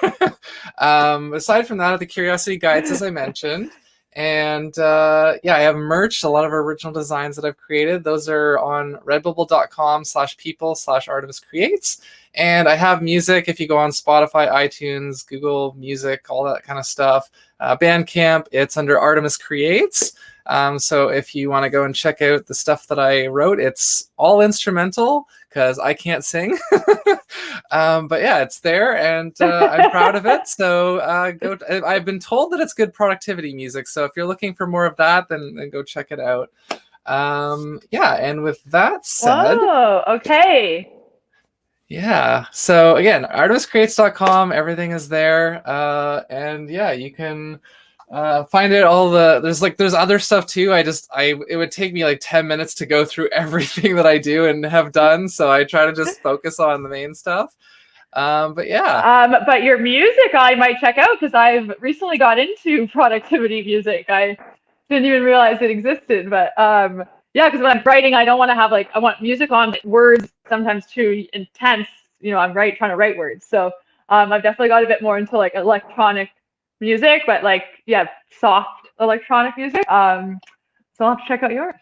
Aside from that, the Curiosity Guides, as I mentioned. And yeah, I have merch, a lot of original designs that I've created. Those are on redbubble.com/people/Artemis Creates. And I have music. If you go on Spotify, iTunes, Google Music, all that kind of stuff. Bandcamp, it's under Artemis Creates. So if you want to go and check out the stuff that I wrote, it's all instrumental because I can't sing. But yeah, it's there, and I'm proud of it. So I've been told that it's good productivity music. So if you're looking for more of that, then go check it out. Yeah, and with that said... Oh, okay. Yeah. So again, artemiscreates.com, everything is there. And yeah, you can find it all there's other stuff too. It would take me like 10 minutes to go through everything that I do and have done. So I try to just focus on the main stuff. But yeah. But your music I might check out because I've recently got into productivity music. I didn't even realize it existed, but yeah, because when I'm writing, I don't want to have I want music on words sometimes too intense. You know, I'm trying to write words. So I've definitely got a bit more into electronic music, but yeah, soft electronic music. So I'll have to check out yours.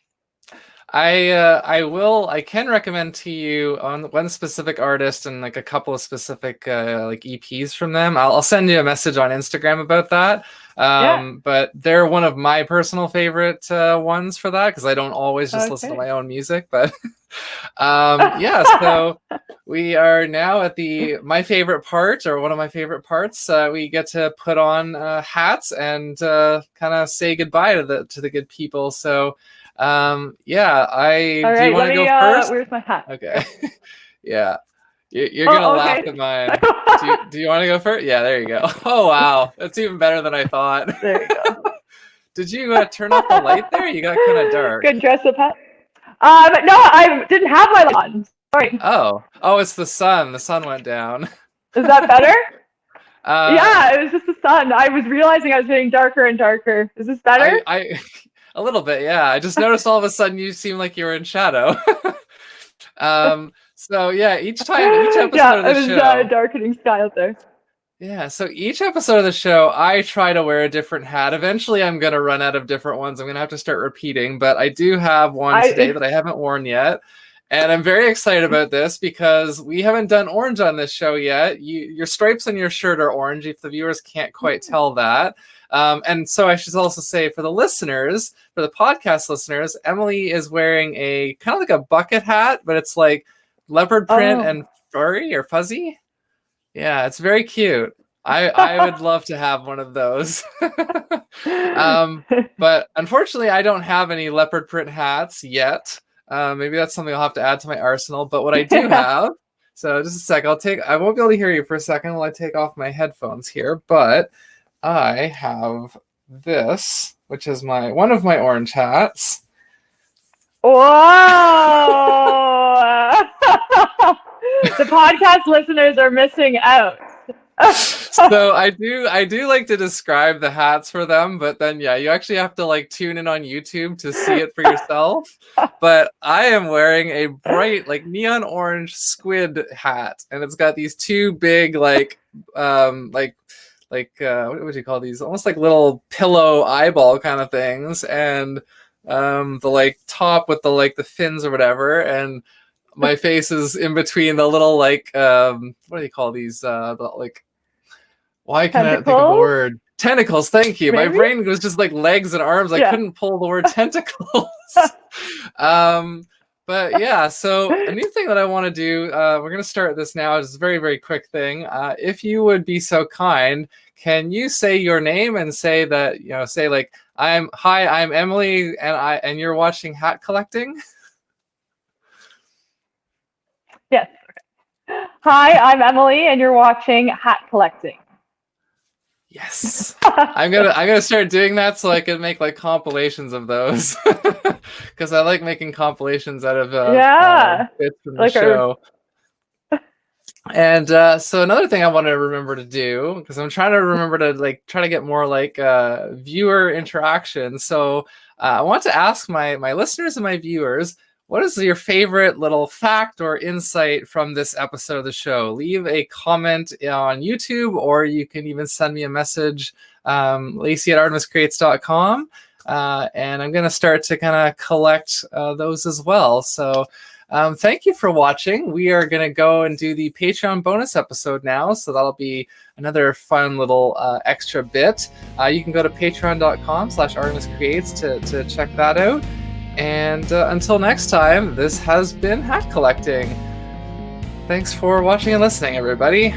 I can recommend to you on one specific artist and a couple of specific EPs from them. I'll send you a message on Instagram about that. But they're one of my personal favorite ones for that, because I don't always just listen to my own music. But yeah, so we are now at my favorite part, or one of my favorite parts. We get to put on hats and kind of say goodbye to the good people. So yeah, do you want to go first? Where's my hat? Okay. Yeah. You're gonna laugh at mine. Do you want to go first? Yeah, there you go. Oh wow, that's even better than I thought. There you go. Did you turn off the light there? You got kind of dark. Good dress up hat. But no, I didn't have my light on. Sorry. Oh, it's the sun. The sun went down. Is that better? Yeah, it was just the sun. I was realizing I was getting darker and darker. Is this better? A little bit, yeah. I just noticed all of a sudden you seem like you were in shadow. So yeah, each episode of the show. Yeah, it was darkening sky out there. Yeah, so each episode of the show, I try to wear a different hat. Eventually, I'm going to run out of different ones. I'm going to have to start repeating, but I do have one today that I haven't worn yet. And I'm very excited about this because we haven't done orange on this show yet. Your stripes on your shirt are orange, if the viewers can't quite tell that. And so I should also say for the listeners, for the podcast listeners, Emily is wearing a kind of like a bucket hat, but it's like leopard print and furry or fuzzy. Yeah, it's very cute. I would love to have one of those. But unfortunately, I don't have any leopard print hats yet. Maybe that's something I'll have to add to my arsenal. But what I do have, so just a sec, I won't be able to hear you for a second while I take off my headphones here, but I have this, which is one of my orange hats. Whoa! The podcast listeners are missing out. So I do like to describe the hats for them, but then yeah, you actually have to tune in on YouTube to see it for yourself. But I am wearing a bright neon orange squid hat, and it's got these two big what would you call these? Almost like little pillow eyeball kind of things, and the top with the fins or whatever, and my face is in between the little what do you call these? Why can't I think of the word? Tentacles, thank you. Maybe? My brain was just legs and arms. I couldn't pull the word tentacles. But yeah, so a new thing that I want to do, we're going to start this now. It's a very, very quick thing. If you would be so kind, can you say your name and say that, I'm Emily and you're watching Hat Collecting? Yes. Hi, I'm Emily, and you're watching Hat Collecting. Yes. I'm gonna start doing that so I can make like compilations of those. Because I like making compilations out of bits from the like show. And so another thing I want to remember to do, because I'm trying to remember to like try to get more like viewer interaction. So I want to ask my listeners and my viewers, what is your favorite little fact or insight from this episode of the show? Leave a comment on YouTube, or you can even send me a message, Lacey at artemiscreates.com. And I'm going to start to kind of collect those as well. So thank you for watching. We are going to go and do the Patreon bonus episode now. So that'll be another fun little extra bit. You can go to patreon.com/artemiscreates to check that out. And until next time, this has been Hat Collecting. Thanks for watching and listening, everybody.